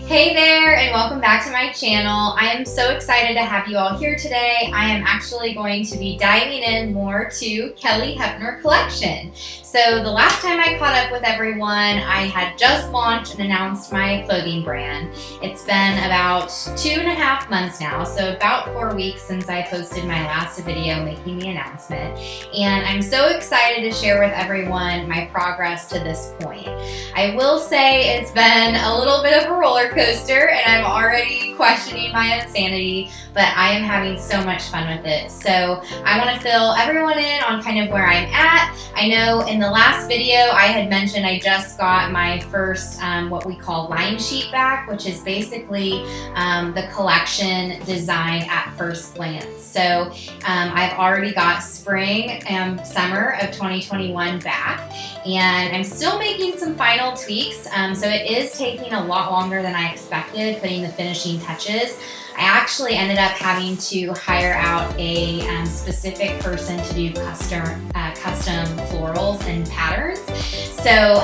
Hey there, and welcome back to my channel. I am so excited to have you all here today. I am actually going to be diving in more to Kelli Heppner Collection. So the last time I caught up with everyone, I had just launched and announced my clothing brand. It's been about 2.5 months now, so about 4 weeks since I posted my last video making the announcement. And I'm so excited to share with everyone my progress to this point. I will say it's been a little bit of a roller coaster and I'm already questioning my insanity, but I am having so much fun with it. So I want to fill everyone in on kind of where I'm at. I know in the last video I had mentioned I just got my first what we call line sheet back, which is basically the collection designed at first glance. So I've already got spring and summer of 2021 back, and I'm still making some final tweaks, so it is taking a lot longer than I expected, putting the finishing touches. I actually ended up having to hire out a specific person to do custom florals and patterns. So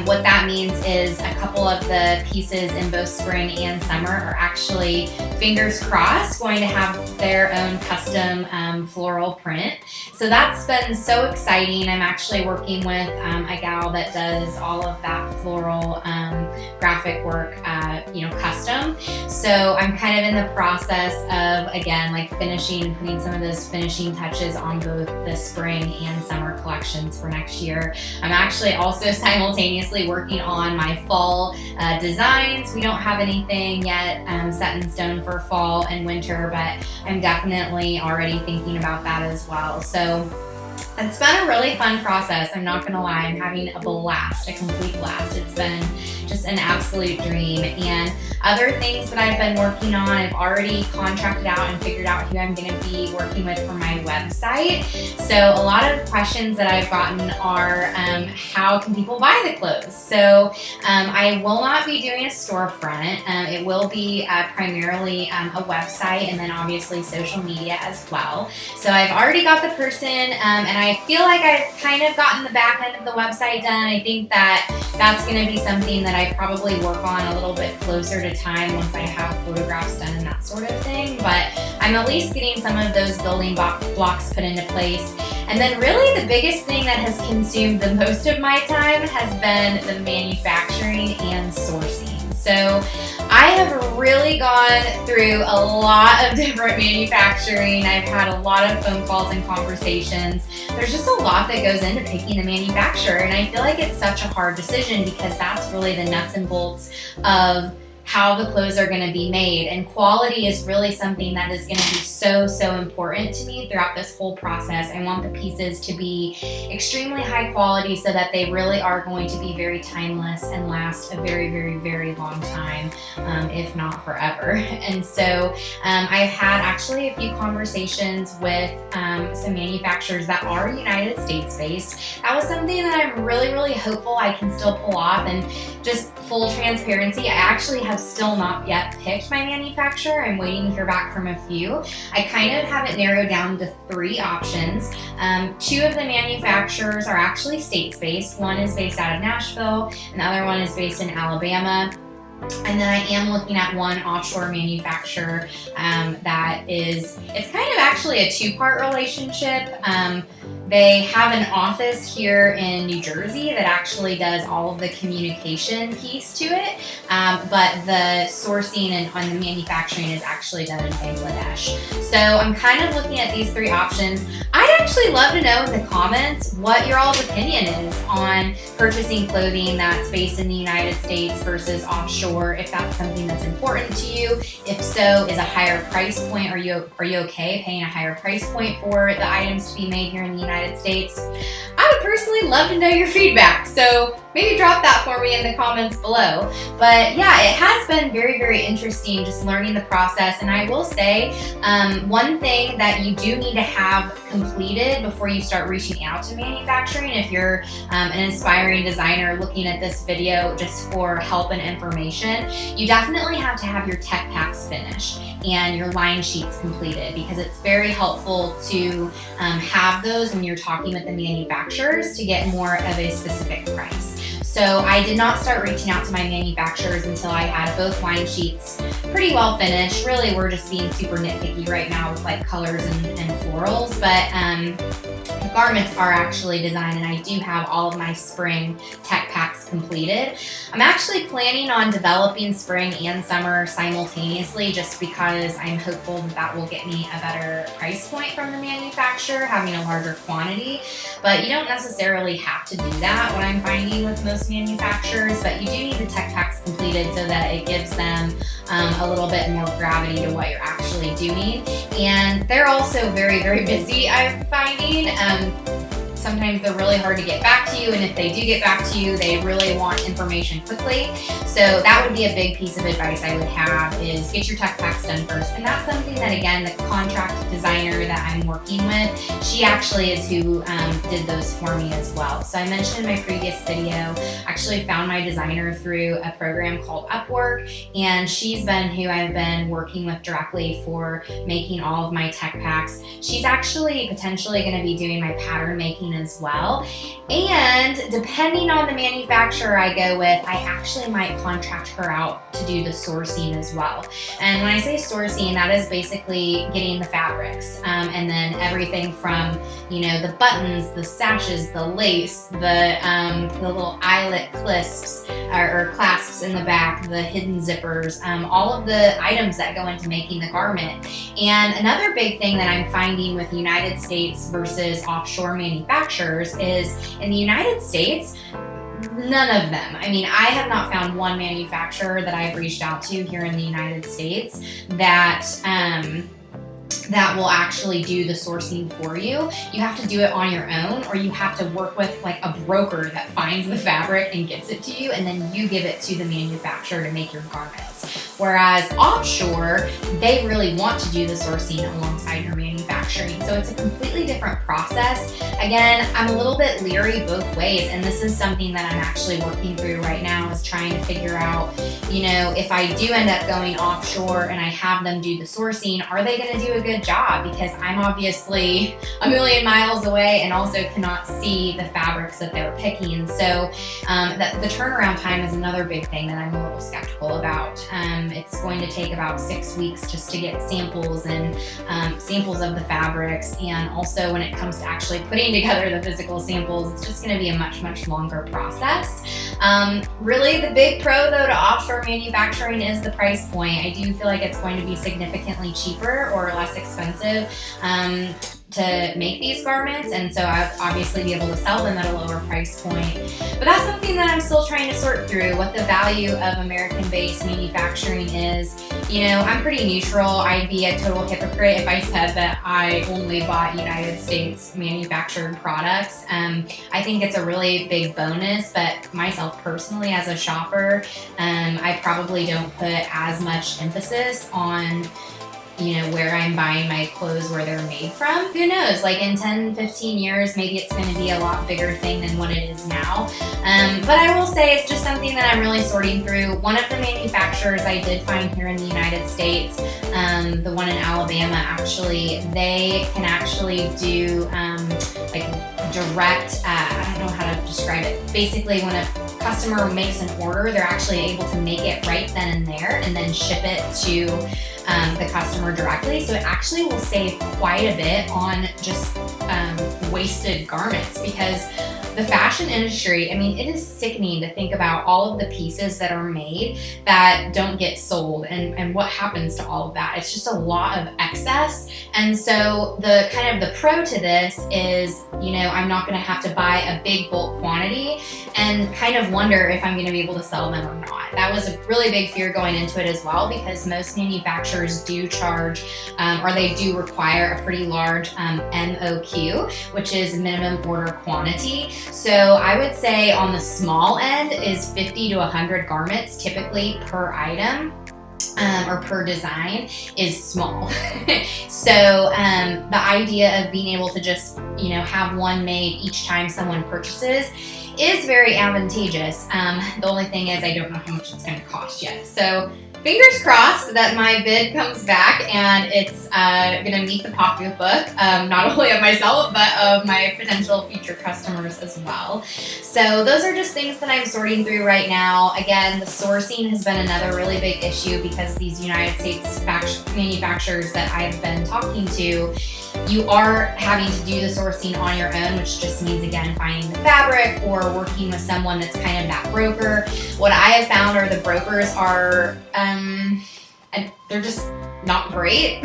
what that means is a couple of the pieces in both spring and summer are actually, fingers crossed, going to have their own custom floral print. So that's been so exciting. I'm actually working with a gal that does all of that floral graphic work, custom. So I'm kind of in the process of, again, like finishing and putting some of those finishing touches on both the spring and summer collections for next year. I'm actually also simultaneously working on my fall designs. We don't have anything yet set in stone for fall and winter, but I'm definitely already thinking about that as well. So it's been a really fun process. I'm not gonna lie, I'm having a blast, a complete blast. It's been just an absolute dream. And other things that I've been working on, I've already contracted out and figured out who I'm gonna be working with for my website. So a lot of questions that I've gotten are, how can people buy the clothes? So I will not be doing a storefront. It will be primarily a website and then obviously social media as well. So I've already got the person, and I feel like I've kind of gotten the back end of the website done. I think that that's going to be something that I probably work on a little bit closer to time once I have photographs done and that sort of thing. But I'm at least getting some of those building blocks put into place. And then really the biggest thing that has consumed the most of my time has been the manufacturing and sourcing. So I have really gone through a lot of different manufacturing. I've had a lot of phone calls and conversations. There's just a lot that goes into picking the manufacturer, and I feel like it's such a hard decision because that's really the nuts and bolts of how the clothes are going to be made, and quality is really something that is going to be so important to me throughout this whole process. I want the pieces to be extremely high quality so that they really are going to be very timeless and last a very long time, if not forever. And so I've had actually a few conversations with some manufacturers that are United States based. That was something that I'm really hopeful I can still pull off. And just full transparency, I actually have still not yet picked my manufacturer. I'm waiting to hear back from a few. I kind of have it narrowed down to 3 options. 2 of the manufacturers are actually states-based. One is based out of Nashville, and the other one is based in Alabama. And then I am looking at one offshore manufacturer that is, it's kind of actually a 2-part relationship. They have an office here in New Jersey that actually does all of the communication piece to it, but the sourcing and on the manufacturing is actually done in Bangladesh. So I'm kind of looking at these 3 options. I'd actually love to know in the comments what your all's opinion is on purchasing clothing that's based in the United States versus offshore, if that's something that's important to you. If so, is a higher price point, are you okay paying a higher price point for the items to be made here in the United States? I would personally love to know your feedback, so maybe drop that for me in the comments below. But yeah, it has been very interesting just learning the process. And I will say, one thing that you do need to have completed before you start reaching out to manufacturing, if you're an aspiring designer looking at this video just for help and information, you definitely have to have your tech packs finished and your line sheets completed, because it's very helpful to have those when you're talking with the manufacturers to get more of a specific price. So So I did not start reaching out to my manufacturers until I had both line sheets pretty well finished. Really, we're just being super nitpicky right now with like colors and florals, but the garments are actually designed, and I do have all of my spring tech packs completed. I'm actually planning on developing spring and summer simultaneously, just because I'm hopeful that that will get me a better price point from the manufacturer, having a larger quantity. But you don't necessarily have to do that, what I'm finding with most manufacturers, but you do need the tech packs completed so that it gives them a little bit more gravity to what you're actually doing. And they're also very, very busy, I'm finding. Sometimes they're really hard to get back to you, and if they do get back to you, they really want information quickly. So that would be a big piece of advice I would have, is get your tech packs done first. And that's something that, again, the contract designer that I'm working with, she actually is who did those for me as well. So I mentioned in my previous video, I actually found my designer through a program called Upwork, and she's been who I've been working with directly for making all of my tech packs. She's actually potentially going to be doing my pattern making as well. And depending on the manufacturer I go with, I actually might contract her out to do the sourcing as well. And when I say sourcing, that is basically getting the fabrics, and then everything from, you know, the buttons, the sashes, the lace, the little eyelet clasps or clasps in the back, the hidden zippers, all of the items that go into making the garment. And another big thing that I'm finding with United States versus offshore manufacturers is, in the United States, none of them. I mean, I have not found one manufacturer that I've reached out to here in the United States that that will actually do the sourcing for you. You have to do it on your own, or you have to work with like a broker that finds the fabric and gets it to you, and then you give it to the manufacturer to make your garments. Whereas offshore, they really want to do the sourcing alongside your manufacturing. So it's a completely different process. Again, I'm a little bit leery both ways, and this is something that I'm actually working through right now, is trying to figure out, you know, if I do end up going offshore and I have them do the sourcing, are they going to do a good job? Because I'm obviously a million miles away and also cannot see the fabrics that they're picking. So the turnaround time is another big thing that I'm a little skeptical about. It's going to take about 6 weeks just to get samples and samples of the fabrics, and also when it comes to actually putting together the physical samples, it's just going to be a much, much longer process. Really, the big pro though to offshore manufacturing is the price point. I do feel like it's going to be significantly cheaper or less expensive to make these garments, and so I'll obviously be able to sell them at a lower price point. But that's something that I'm still trying to sort through, what the value of American-based manufacturing is. You know, I'm pretty neutral. I'd be a total hypocrite if I said that I only bought United States manufactured products. I think it's a really big bonus, but myself personally as a shopper, I probably don't put as much emphasis on, you know, where I'm buying my clothes, where they're made from. Who knows, like in 10, 15 years, maybe it's going to be a lot bigger thing than what it is now. But I will say it's just something that I'm really sorting through. One of the manufacturers I did find here in the United States, the one in Alabama, actually, they can actually do like direct, I don't know how to describe it. Basically, when a customer makes an order, they're actually able to make it right then and there and then ship it to the customer directly. So it actually will save quite a bit on just wasted garments, because the fashion industry, I mean, it is sickening to think about all of the pieces that are made that don't get sold, and what happens to all of that. It's just a lot of excess. And so the kind of the pro to this is, you know, I'm not going to have to buy a big bulk quantity and kind of wonder if I'm going to be able to sell them or not. That was a really big fear going into it as well, because most manufacturers do charge, or they do require a pretty large MOQ, which is minimum order quantity. So I would say on the small end is 50 to 100 garments typically per item. Or per design is small. So the idea of being able to just, you know, have one made each time someone purchases is very advantageous. The only thing is I don't know how much it's going to cost yet. So fingers crossed that my bid comes back and it's going to meet the pocketbook, not only of myself, but of my potential future customers as well. So those are just things that I'm sorting through right now. Again, the sourcing has been another really big issue because these United States manufacturers that I've been talking to, you are having to do the sourcing on your own, which just means, again, finding the fabric or working with someone that's kind of that broker. What I have found are the brokers are, they're just not great.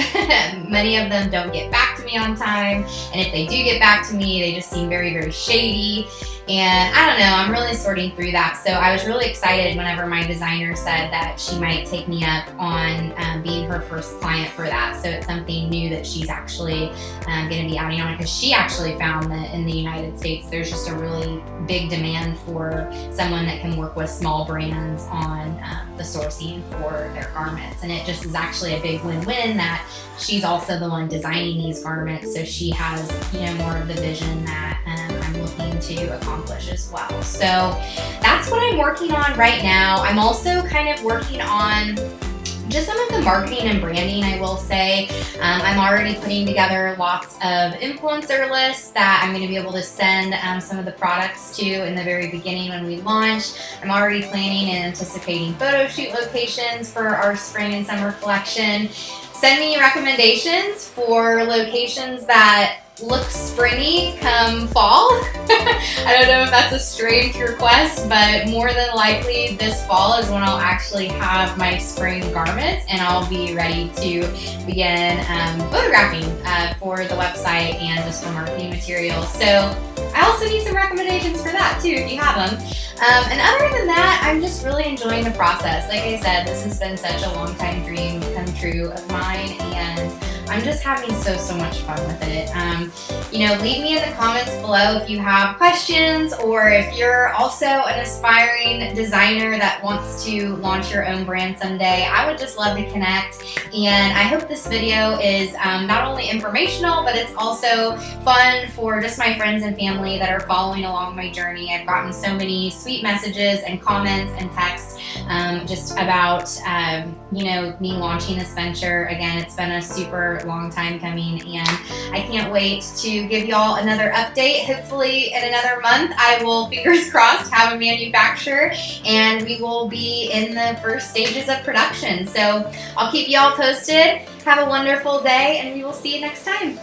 Many of them don't get back to me on time, and if they do get back to me, they just seem very, very shady. And I don't know, I'm really sorting through that. So I was really excited whenever my designer said that she might take me up on being her first client for that. So it's something new that she's actually going to be adding on, because she actually found that in the United States there's just a really big demand for someone that can work with small brands on the sourcing for their garments. And it just is actually a big win-win that she's also the one designing these garments, so she has, you know, more of the vision that I'm looking to accomplish as well. So that's what I'm working on right now. I'm also kind of working on just some of the marketing and branding, I will say. I'm already putting together lots of influencer lists that I'm going to be able to send some of the products to in the very beginning when we launch. I'm already planning and anticipating photo shoot locations for our spring and summer collection. Send me recommendations for locations that look springy come fall. I don't know if that's a strange request, but more than likely this fall is when I'll actually have my spring garments and I'll be ready to begin photographing for the website and just for marketing materials. So I also need some recommendations for that too, if you have them. And other than that, I'm just really enjoying the process. Like I said, this has been such a long time dream come true of mine, and I'm just having so much fun with it. You know, leave me in the comments below if you have questions, or if you're also an aspiring designer that wants to launch your own brand someday. I would just love to connect, and I hope this video is not only informational, but it's also fun for just my friends and family that are following along my journey. I've gotten so many sweet messages and comments and texts just about you know, me launching this venture. Again, it's been a super long time coming, and I can't wait to give y'all another update. Hopefully in another month I will, fingers crossed, have a manufacturer and we will be in the first stages of production. So I'll keep y'all posted. Have a wonderful day, and we will see you next time.